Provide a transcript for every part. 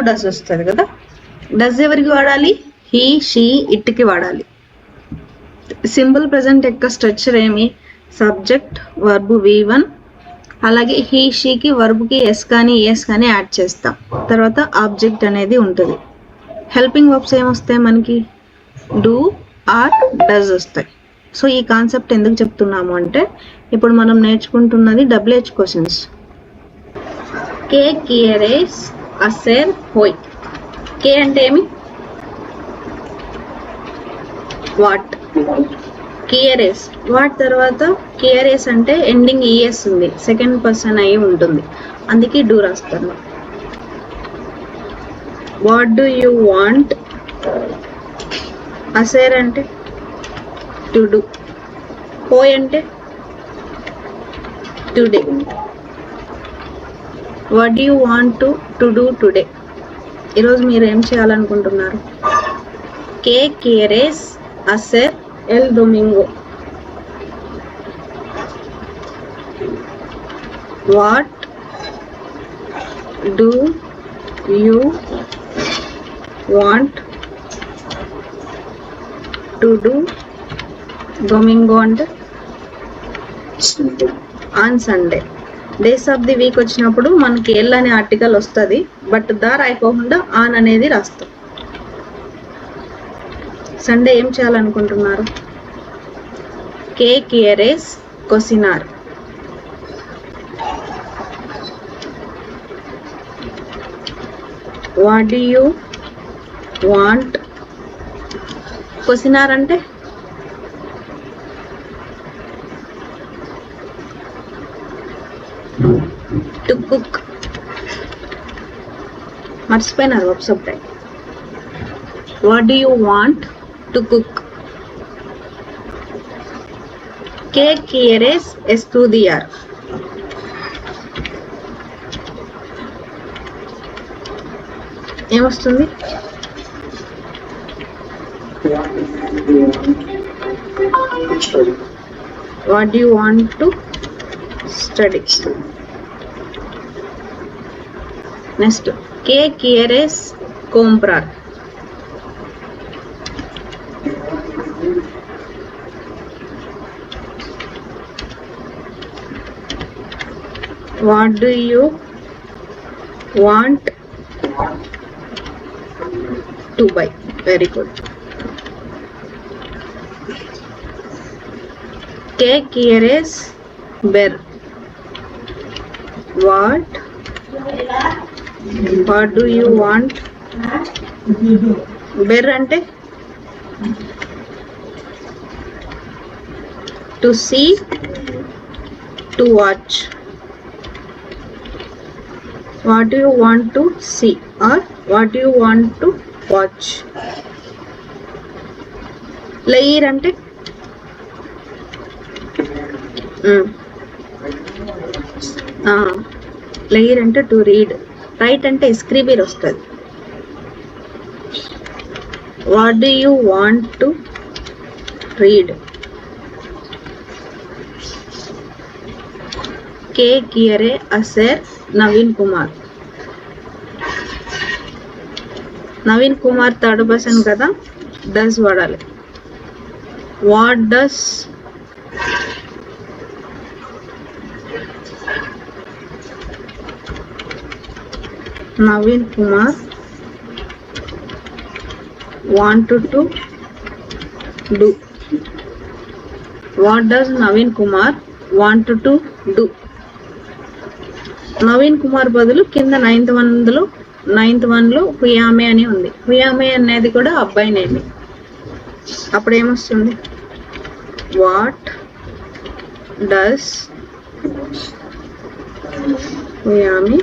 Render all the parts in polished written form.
Does వస్తుంది కదా. Does ఎవరికి వాడాలి? హీ, షీ, ఇట్కి వాడాలి. సింపుల్ ప్రెజెంట్ యొక్క స్ట్రక్చర్ ఏమి? సబ్జెక్ట్, వర్బ్ V1, అలాగే హీ షీకి వర్బ్కి ఎస్ కానీ ఎస్ కానీ యాడ్ చేస్తాం. తర్వాత ఆబ్జెక్ట్ అనేది ఉంటుంది. హెల్పింగ్ వర్బ్స్ ఏమొస్తాయి మనకి? డూ, ఆర్, డస్ వస్తాయి. సో ఈ కాన్సెప్ట్ ఎందుకు చెప్తున్నాము అంటే ఇప్పుడు మనం నేర్చుకుంటున్నది WH క్వశ్చన్స్. కే కియరేస్ అసెర్ హోయ్. కే అంటే ఏమి? వాట్. కియరేస్ వాట్ తర్వాత కియరేస్ అంటే ఎండింగ్ ఈఎస్ ఉంది, సెకండ్ పర్సన్ అయి ఉంటుంది, అందుకే డూ రాస్తాను. What do you want. అసేర్ అంటే టు డూ. హోయ్ అంటే today. What do you want to do today. ఈరోజు మీరు ఏం చేయాలనుకుంటున్నారు? కే కియరేస్ అసెర్ ఎల్ డొమింగో. What do you want to do డొమింగో అంటే on Sunday. Days of the week వచ్చినప్పుడు మనకి ఎల్ అనే ఆర్టికల్ వస్తుంది, బట్ దా రాయకోకుండా ఆన్ అనేది రాస్తాం. సండే ఏం చేయాలనుకుంటున్నారు? కే కియరేస్ కొసినార్. What do you want. కొసినార్ అంటే టు కుక్. మర్చిపోయినారు verb subject. What do you want to cook. కే కియరేస్ ఎస్టూడియార్. ఏమొస్తుంది? What do you want to study. Next కే కియరేస్ comprar. What do you want to buy? Very good. ¿Qué quieres ver? What do you want? Ver ante to see, to watch. What do you want to see or what do you want to watch? Leer ante leer ante to read. Write ante escribir ostadi. What do you want to read? के quiere hacer Naveen Kumar. Naveen Kumar third person kada, does vadali. What does Naveen Kumar wanted to do? What does Naveen Kumar wanted to do? Naveen Kumar బదులు కింద 9th one లో హుయామే అని ఉంది. హుయామే అనేది కూడా అబ్బాయి name. అప్పుడు ఏమొస్తుంది? వాట్ డస్ హుయామి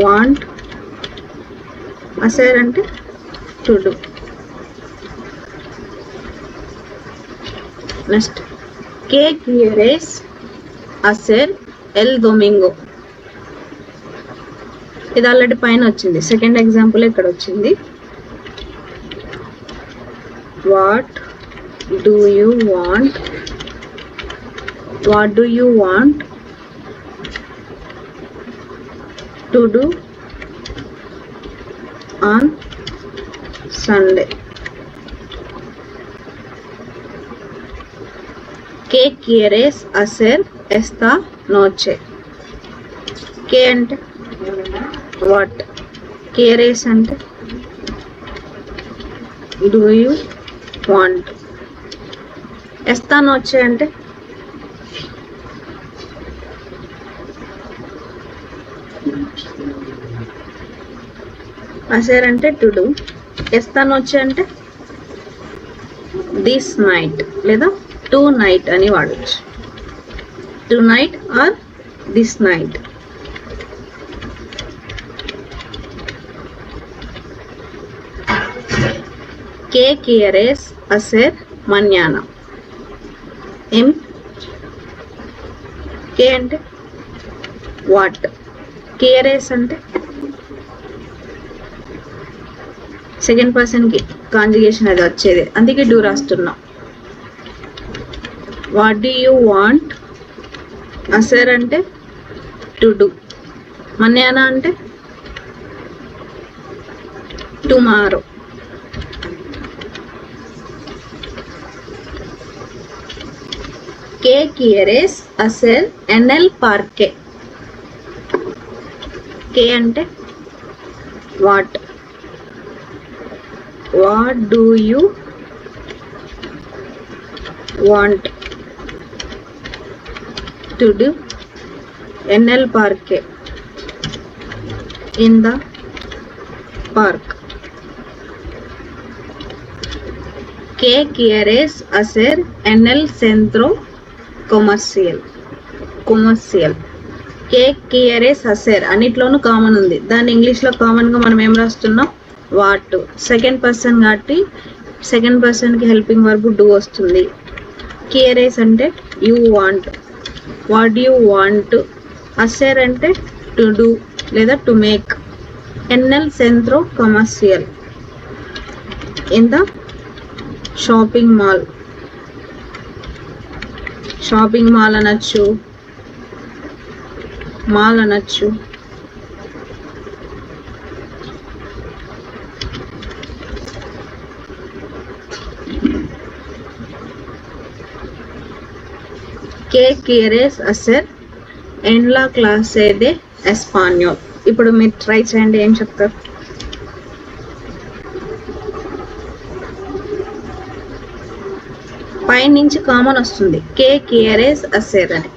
వాంట్ అసేర్ అంటే టు డూ. నెక్స్ట్ కే క్యూరేస్ అసెర్ ఎల్ డొమింగో. ఇది ఆల్రెడీ పైన వచ్చింది, సెకండ్ ఎగ్జాంపుల్ ఇక్కడ వచ్చింది. What do you want to do on Sunday. ¿Qué quieres hacer esta noche? ¿Qué ante? What? ¿Quieres ante? Do you want? Esta noche ante? hacer అంటే టు డూ. ఎస్తా నోche అంటే దిస్ నైట్ లేదా tonight అని వాడచ్చు. Tonight or this night. ¿Qué quieres hacer mañana? ఏమి? కే అంటే వాట్. quieres అంటే సెకండ్ పర్సన్కి కాంజుగేషన్ అది వచ్చేది, అందుకే డూ రాస్తున్నాం. What do you want? అసర్ అంటే టు డూ. మన్యానా అంటే tomorrow. ¿Qué quieres hacer en el parque? ¿Qué అంటే what. What do you want to do in el parque? In the park. ¿Qué quieres hacer en el centro comercial? ¿Qué quieres hacer అన్నిట్లోనూ common ఉంది, దాన్ని ఇంగ్లీష్లో కామన్గా మనం ఏం రాస్తున్నాం? What. Second person కాబట్టి సెకండ్ పర్సన్కి హెల్పింగ్ వర్బ్ డూ వస్తుంది. కియరేస్ అంటే you want. What you want? అసర్ అంటే టు డూ లేదా టు మేక్. ఎన్ఎల్ సెంట్రో కమర్షియల్ in the shopping mall. Shopping mall అనొచ్చు, మాల్ అనొచ్చు. ¿Qué quieres hacer en la clase de español? ఇప్పుడు మీరు ట్రై చేయండి, ఏం చెప్తారు? పై నుంచి కామన్ వస్తుంది ¿Qué quieres hacer అని.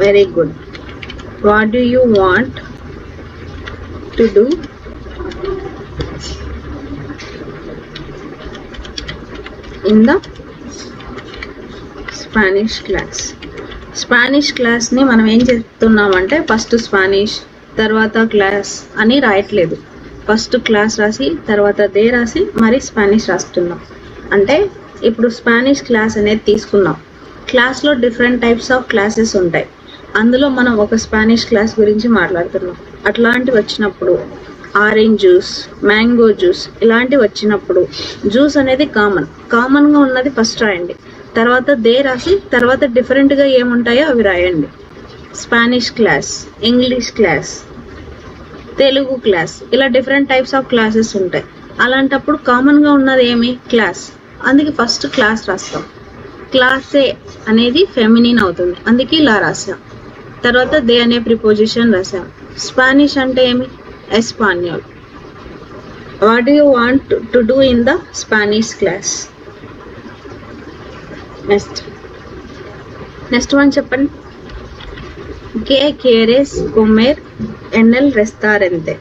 Very good. What do you want to do in the Spanish class. Spanish క్లాస్ని మనం ఏం చెప్తున్నామంటే ఫస్ట్ స్పానిష్ తర్వాత క్లాస్ అని రాయట్లేదు. ఫస్ట్ క్లాస్ రాసి తర్వాత దే రాసి మరి స్పానిష్ రాస్తున్నాం. అంటే ఇప్పుడు స్పానిష్ క్లాస్ అనేది తీసుకున్నాం. క్లాస్లో డిఫరెంట్ టైప్స్ ఆఫ్ క్లాసెస్ ఉంటాయి, అందులో మనం ఒక స్పానిష్ క్లాస్ గురించి మాట్లాడుతున్నాం. అట్లాంటివి వచ్చినప్పుడు ఆరెంజ్ జ్యూస్, మ్యాంగో జ్యూస్ ఇలాంటివి వచ్చినప్పుడు జ్యూస్ అనేది కామన్గా ఉన్నది ఫస్ట్ రాయండి, తర్వాత దే రాసి తర్వాత డిఫరెంట్గా ఏముంటాయో అవి రాయండి. Spanish class, English class, Telugu class, ఇలా డిఫరెంట్ టైప్స్ ఆఫ్ క్లాసెస్ ఉంటాయి. అలాంటప్పుడు కామన్గా ఉన్నది ఏమి? క్లాస్. అందుకే ఫస్ట్ క్లాస్ రాస్తాం. క్లాసే అనేది ఫెమినిన్ అవుతుంది, అందుకే ఇలా రాసాం. తర్వాత దే అనే ప్రిపోజిషన్ రాసాం. స్పానిష్ అంటే ఏమి? ఎస్పాన్యోల్. What do you want to do in the Spanish class? Next one చెప్పండి. ¿Qué quieres comer en el restaurante?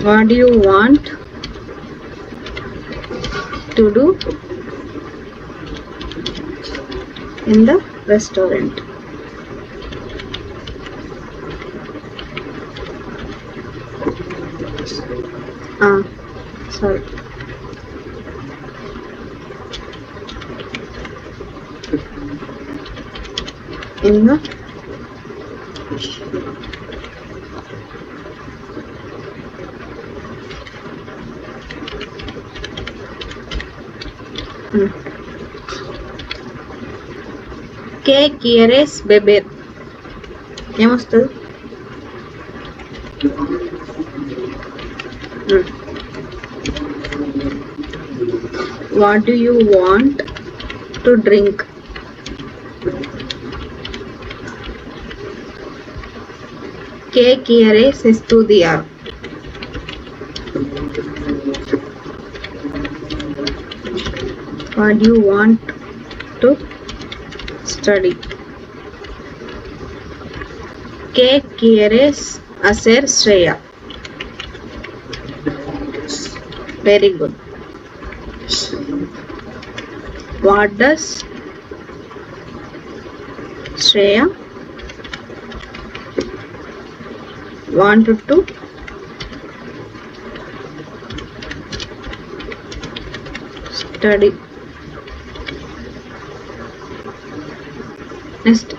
What do you want to do in the restaurant? Sorry. In the కే కియరేస్ బెబెర్ ఏమొస్తుంది? What do you want to drink? కే కియరేస్ ఎstudiar? What do you want to study? ¿Qué quieres hacer, Shreya? Very good. What does Shreya want to study? Next.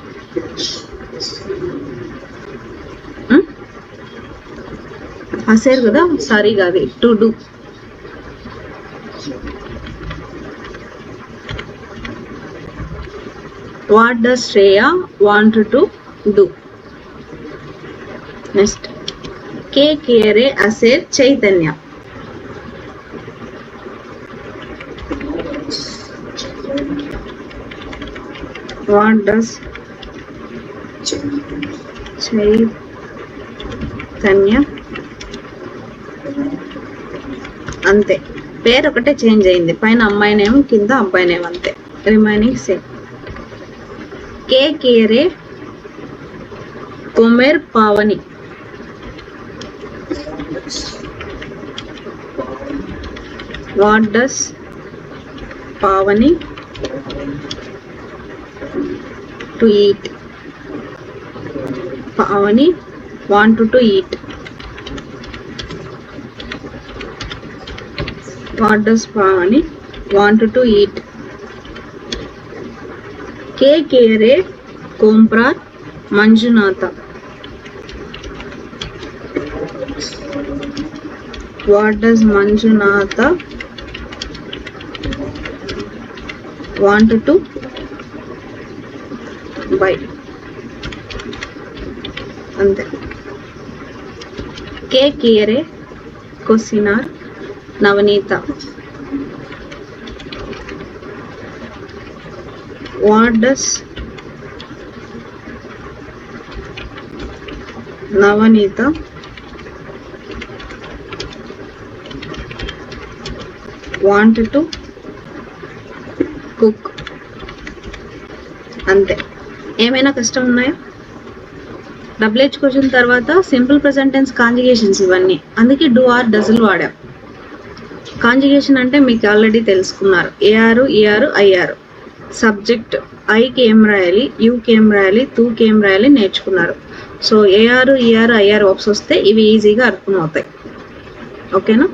hacer కదా, sorry కాదు, to do. What does Shreya want to do? Next. కే కియరే హసర్ Chaitanya? What does Chaitanya? అంతే, పేరు ఒకటే change అయింది, పైన అమ్మాయి నేమ్ కింద అబ్బాయి నేమ్, అంతే, రిమైనింగ్ సేమ్. కే కియరే కొమెర్ Pavani? What does Pavani to eat? Pavani want to eat. What does Pavani want to eat? ¿Qué quiere comprar Manjunatha? What does Manjunatha want to buy? అంతే. ¿Qué quiere cocinar Navanita? What does Navanita want to cook? అంతే. ఏమైనా కష్టం ఉన్నాయా? Double question తర్వాత simple present tense కాంజుగేషన్స్ ఇవన్నీ, అందుకే do or డజల్ వాడాం. Conjugation అంటే మీకు ఆల్రెడీ తెలుసుకున్నారు, ఏఆర్ ఈఆర్ ఐఆర్. సబ్జెక్ట్ ఐకి ఏం రాయాలి, యూకి ఏం రాయాలి, తూకి ఏం రాయాలి నేర్చుకున్నారు. So AR ER IR verbs వస్తే ఇవి ఈజీగా అర్థమవుతాయి. ఓకేనా?